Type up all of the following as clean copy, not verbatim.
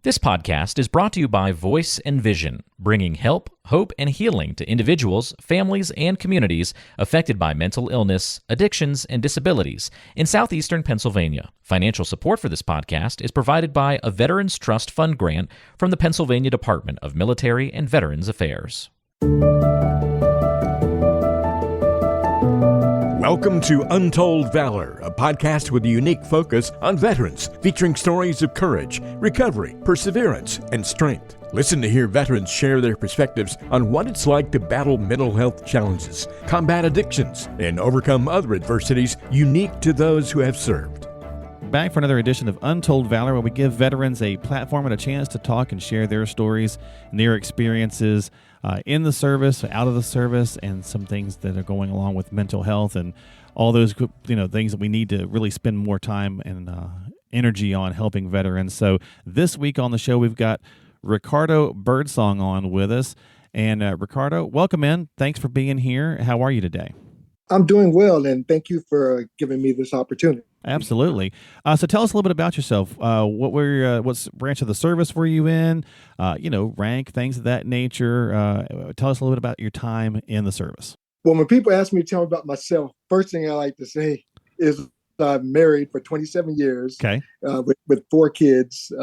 This podcast is brought to you by Voice and Vision, bringing help, hope, and healing to individuals, families, and communities affected by mental illness, addictions, and disabilities in southeastern Pennsylvania. Financial support for this podcast is provided by a Veterans Trust Fund grant from the Pennsylvania Department of Military and Veterans Affairs. Welcome to Untold Valor, a podcast with a unique focus on veterans, featuring stories of courage, recovery, perseverance, and strength. Listen to hear veterans share their perspectives on what it's like to battle mental health challenges, combat addictions, and overcome other adversities unique to those who have served. Back for another edition of Untold Valor, where we give veterans a platform and a chance to talk and share their stories and their experiences in the service, out of the service, and some things that are going along with mental health and all those things that we need to really spend more time and energy on helping veterans. So this week on the show, we've got Ricardo Byrdsong on with us. And Ricardo, welcome in. Thanks for being here. How are you today? I'm doing well, and thank you for giving me this opportunity. Absolutely. So tell us a little bit about yourself. What branch of the service were you in? Rank, things of that nature. Tell us a little bit about your time in the service. Well, when people ask me to tell about myself, first thing I like to say is I'm married for 27 years. Okay. With 4 kids.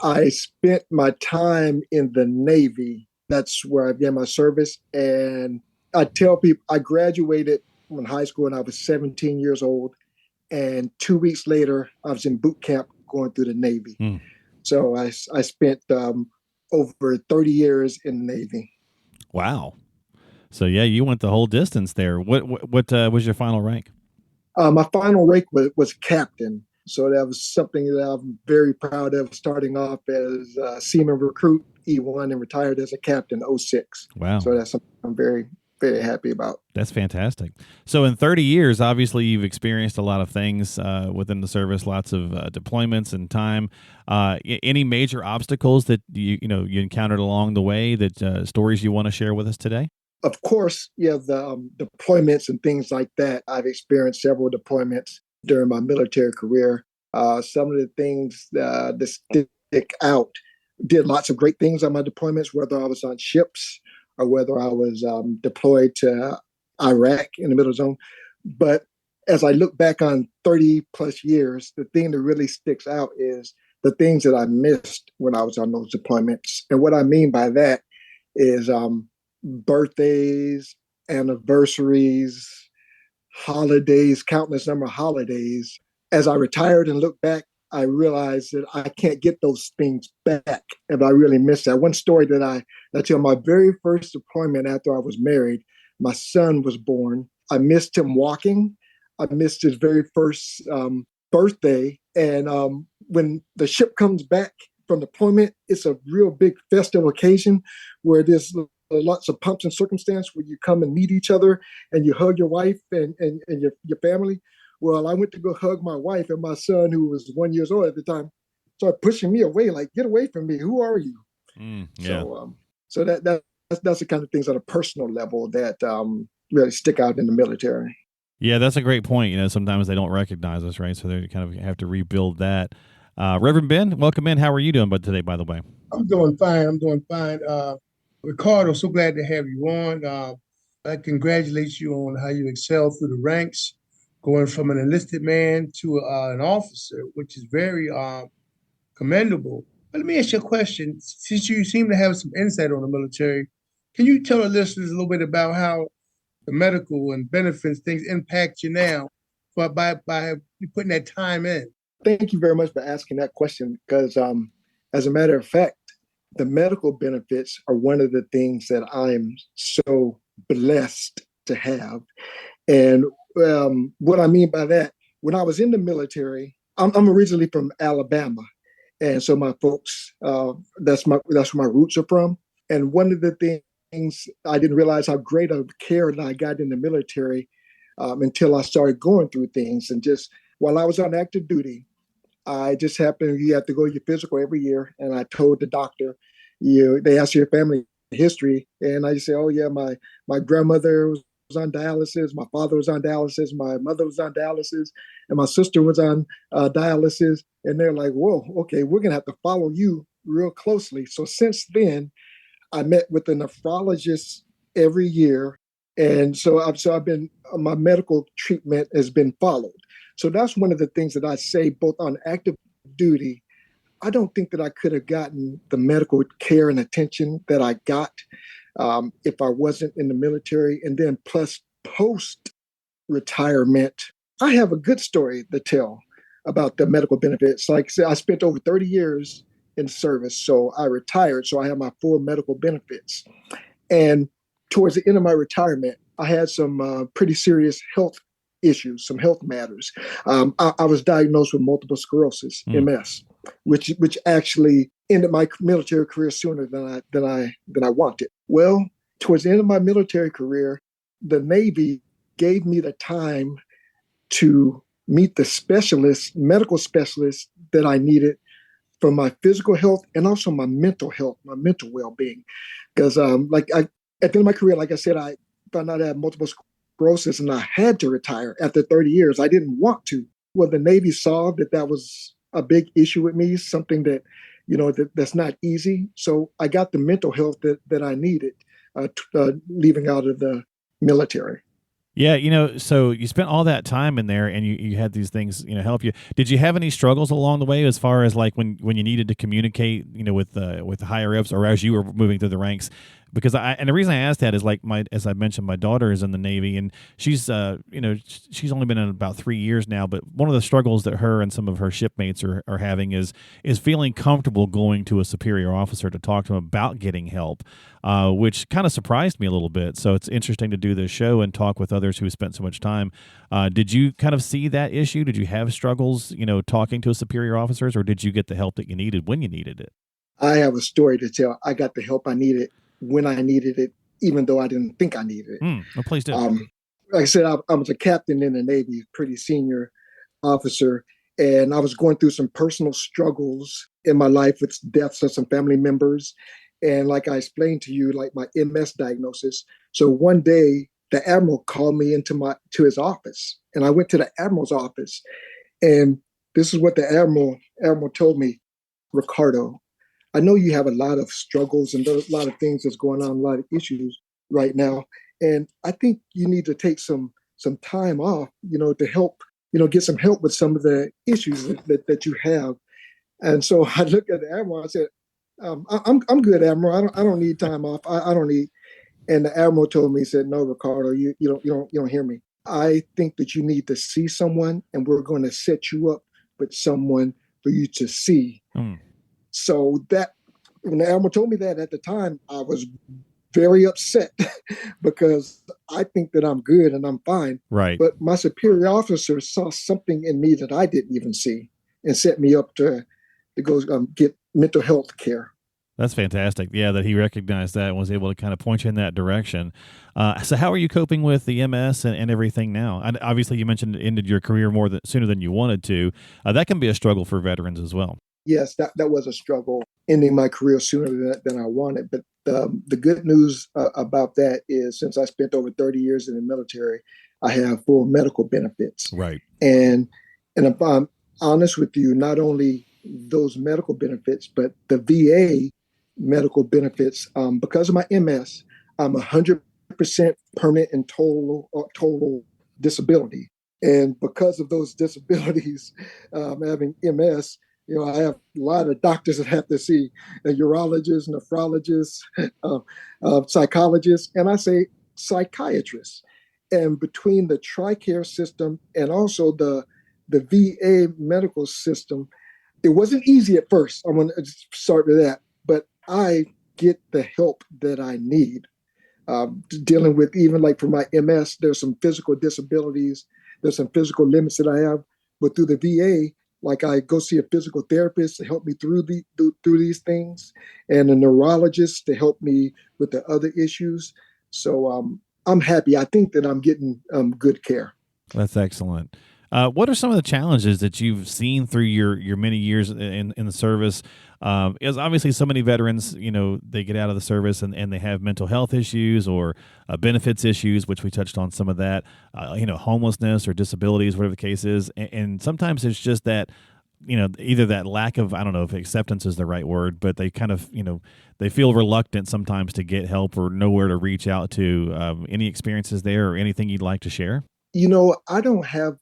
I spent my time in the Navy. That's where I began my service. And I tell people I graduated from high school when I was 17 years old. And 2 weeks later, I was in boot camp going through the Navy. So I spent over 30 years in the Navy. Wow. So, yeah, you went the whole distance there. What was your final rank? My final rank was captain. So that was something that I'm very proud of, starting off as a seaman recruit, E1, and retired as a captain, 06. Wow. So that's something I'm very, very happy about. That's fantastic. So in 30 years, obviously you've experienced a lot of things within the service, lots of deployments and time. Any major obstacles that you encountered along the way, that stories you want to share with us today? Of course, the deployments and things like that. I've experienced several deployments during my military career. Some of the things that stick out, did lots of great things on my deployments, whether I was on ships or whether I was deployed to Iraq in the Middle Zone. But as I look back on 30 plus years, the thing that really sticks out is the things that I missed when I was on those deployments. And what I mean by that is birthdays, anniversaries, holidays, countless number of holidays. As I retired and looked back, I realized that I can't get those things back, and I really miss that. One story that I tell, my very first deployment after I was married, my son was born. I missed him walking. I missed his very first birthday. And when the ship comes back from deployment, it's a real big festive occasion where there's lots of pomps and circumstance where you come and meet each other and you hug your wife and your family. Well, I went to go hug my wife, and my son, who was 1 year old at the time, started pushing me away, like, get away from me. Who are you? Yeah. So that's the kind of things on a personal level that really stick out in the military. Yeah, that's a great point. Sometimes they don't recognize us, right? So they kind of have to rebuild that. Reverend Ben, welcome in. How are you doing today, by the way? I'm doing fine. Ricardo, so glad to have you on. I congratulate you on how you excelled through the ranks, going from an enlisted man to an officer, which is very commendable. But let me ask you a question. Since you seem to have some insight on the military, can you tell our listeners a little bit about how the medical and benefits things impact you now by you putting that time in? Thank you very much for asking that question, because as a matter of fact, the medical benefits are one of the things that I'm so blessed to have. And what I mean by that, when I was in the military, I'm originally from Alabama. And so my folks, that's where my roots are from. And one of the things, I didn't realize how great of care that I got in the military until I started going through things. And just while I was on active duty, I just happened, you have to go to your physical every year. And I told the doctor, they asked your family history. And I just said, oh yeah, my grandmother was on dialysis, my father was on dialysis, my mother was on dialysis, and my sister was on dialysis. And they're like, whoa, okay, we're going to have to follow you real closely. So since then, I met with a nephrologist every year. And I've been, my medical treatment has been followed. So that's one of the things that I say, both on active duty. I don't think that I could have gotten the medical care and attention that I got if I wasn't in the military. And then plus post retirement, I have a good story to tell about the medical benefits. Like I said, I spent over 30 years in service. So I retired. So I have my full medical benefits. And towards the end of my retirement, I had some pretty serious health issues, some health matters. I was diagnosed with multiple sclerosis, MS, which actually ended my military career sooner than I wanted. Well, towards the end of my military career, the Navy gave me the time to meet the medical specialists that I needed for my physical health and also my mental health, my mental well-being. Because at the end of my career, like I said, I found out I had multiple sclerosis and I had to retire after 30 years. I didn't want to. Well, the Navy saw that was a big issue with me, something that, that's not easy. So I got the mental health that I needed leaving out of the military. Yeah, so you spent all that time in there and you had these things, help you. Did you have any struggles along the way as far as like when you needed to communicate, with the higher ups or as you were moving through the ranks? Because and the reason I asked that is like as I mentioned, my daughter is in the Navy and she's she's only been in about 3 years now, but one of the struggles that her and some of her shipmates are having is feeling comfortable going to a superior officer to talk to them about getting help, which kind of surprised me a little bit. So it's interesting to do this show and talk with others who spent so much time. Did you kind of see that issue? Did you have struggles, talking to superior officers, or did you get the help that you needed when you needed it? I have a story to tell. I got the help I needed when I needed it, even though I didn't think I needed it. Well, please do. Like I said, I was a captain in the Navy, pretty senior officer, and I was going through some personal struggles in my life with deaths of some family members. And like I explained to you, like my MS diagnosis. So one day, the admiral called me to his office, and I went to the admiral's office, and this is what the admiral told me: Ricardo, I know you have a lot of struggles and a lot of things that's going on, a lot of issues right now. And I think you need to take some time off, to help, get some help with some of the issues that you have. And so I looked at the admiral, I said, I'm good, Admiral. I don't need time off. I don't need. And the admiral told me, he said, no, Ricardo, you don't hear me. I think that you need to see someone, and we're going to set you up with someone for you to see. So that when the admiral told me that at the time, I was very upset because I think that I'm good and I'm fine. Right. But my superior officer saw something in me that I didn't even see and set me up to go get mental health care. That's fantastic. Yeah, that he recognized that and was able to kind of point you in that direction. So how are you coping with the MS and everything now? And obviously, you mentioned it ended your career sooner than you wanted to. That can be a struggle for veterans as well. Yes, that was a struggle, ending my career sooner than I wanted. But the good news about that is, since I spent over 30 years in the military, I have full medical benefits. Right. And if I'm honest with you, not only those medical benefits, but the VA medical benefits, because of my MS, I'm 100% permanent and total disability. And because of those disabilities, having MS, I have a lot of doctors that have to see, urologists, nephrologists, psychologists, and I say psychiatrists. And between the TRICARE system and also the VA medical system, it wasn't easy at first. I'm going to start with that. But I get the help that I need. Dealing with, even like for my MS, there's some physical disabilities, there's some physical limits that I have. But through the VA, like I go see a physical therapist to help me through these things, and a neurologist to help me with the other issues. So I'm happy. I think that I'm getting good care. That's excellent. What are some of the challenges that you've seen through your many years in the service? As obviously so many veterans, they get out of the service and they have mental health issues or benefits issues, which we touched on some of that, homelessness or disabilities, whatever the case is. And sometimes it's just that either that lack of, I don't know if acceptance is the right word, but they kind of, they feel reluctant sometimes to get help or nowhere to reach out to. Any experiences there or anything you'd like to share? I don't have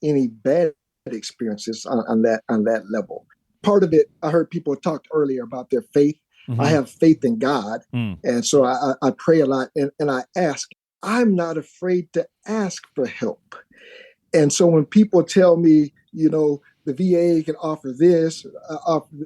any bad experiences on that level. Part of it, I heard people talk earlier about their faith. Mm-hmm. I have faith in God. And so I pray a lot and I ask. I'm not afraid to ask for help. And so when people tell me, the VA can offer this,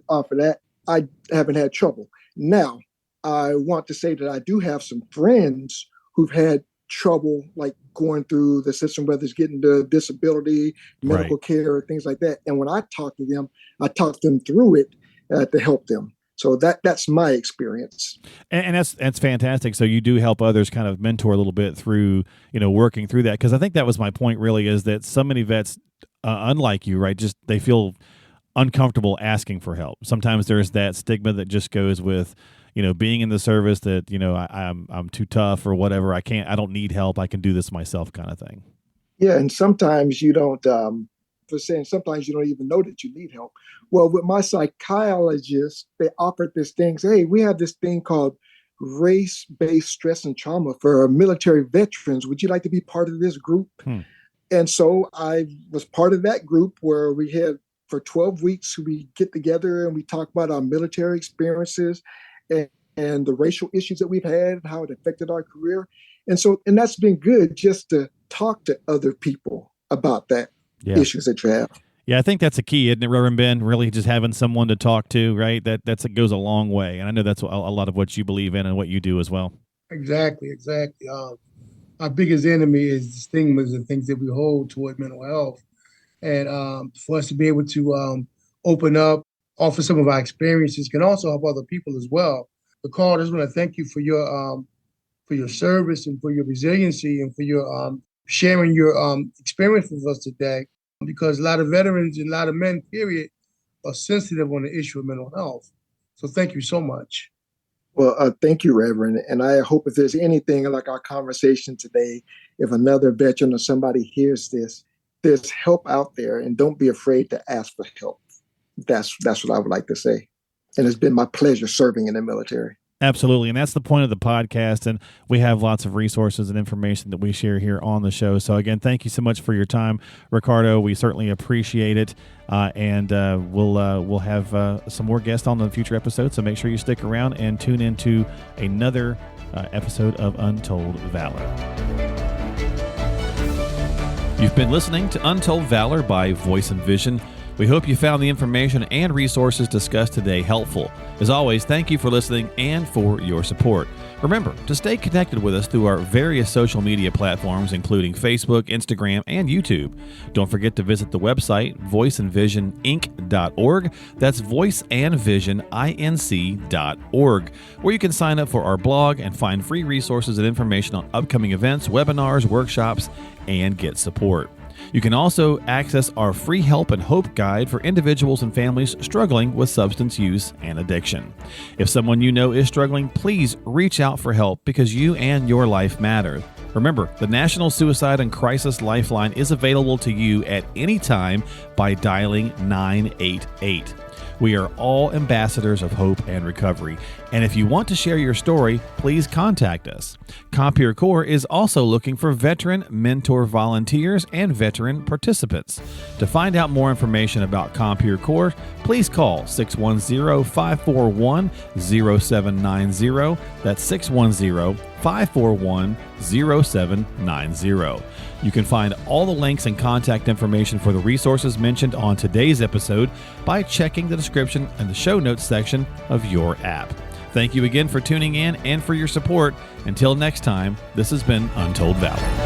offer that, I haven't had trouble. Now, I want to say that I do have some friends who've had trouble, like going through the system, whether it's getting the disability, medical care, things like that. And when I talk to them, I talk them through it to help them. So that's my experience. And that's fantastic. So you do help others kind of mentor a little bit through, working through that. Because I think that was my point really, is that so many vets, unlike you, right, just they feel uncomfortable asking for help. Sometimes there's that stigma that just goes with, being in the service that, I'm too tough or whatever. I don't need help. I can do this myself kind of thing. Yeah. And sometimes you don't, sometimes you don't even know that you need help. Well, with my psychologist, they offered this thing. Say, hey, we have this thing called race-based stress and trauma for military veterans. Would you like to be part of this group? And so I was part of that group where we had, for 12 weeks, we get together and we talk about our military experiences and the racial issues that we've had and how it affected our career. And that's been good, just to talk to other people about that. Yeah. Issues that you have. Yeah, I think that's a key, isn't it, Reverend Ben? Really just having someone to talk to, right? That goes a long way. And I know that's a lot of what you believe in and what you do as well. Exactly. Our biggest enemy is the stigmas and things that we hold toward mental health. And for us to be able to open up, offer some of our experiences can also help other people as well. Ricardo, I just want to thank you for your service and for your resiliency and for your sharing your experience with us today, because a lot of veterans and a lot of men, period, are sensitive on the issue of mental health. So thank you so much. Well, thank you, Reverend. And I hope if there's anything like our conversation today, if another veteran or somebody hears this, there's help out there, and don't be afraid to ask for help. That's what I would like to say. And it's been my pleasure serving in the military. Absolutely. And that's the point of the podcast. And we have lots of resources and information that we share here on the show. So again, thank you so much for your time, Ricardo. We certainly appreciate it. And we'll have some more guests on the future episodes. So make sure you stick around and tune into another episode of Untold Valor. You've been listening to Untold Valor by Voice and Vision. We hope you found the information and resources discussed today helpful. As always, thank you for listening and for your support. Remember to stay connected with us through our various social media platforms, including Facebook, Instagram, and YouTube. Don't forget to visit the website, voiceandvisioninc.org. That's voiceandvisioninc.org, where you can sign up for our blog and find free resources and information on upcoming events, webinars, workshops, and get support. You can also access our free help and hope guide for individuals and families struggling with substance use and addiction. If someone you know is struggling, please reach out for help, because you and your life matter. Remember, the National Suicide and Crisis Lifeline is available to you at any time by dialing 988. We are all ambassadors of hope and recovery. And if you want to share your story, please contact us. Compeer Corps is also looking for veteran mentor volunteers and veteran participants. To find out more information about Compeer Corps, please call 610-541-0790. That's 610-541-0790. You can find all the links and contact information for the resources mentioned on today's episode by checking the description and the show notes section of your app. Thank you again for tuning in and for your support. Until next time, this has been Untold Valor.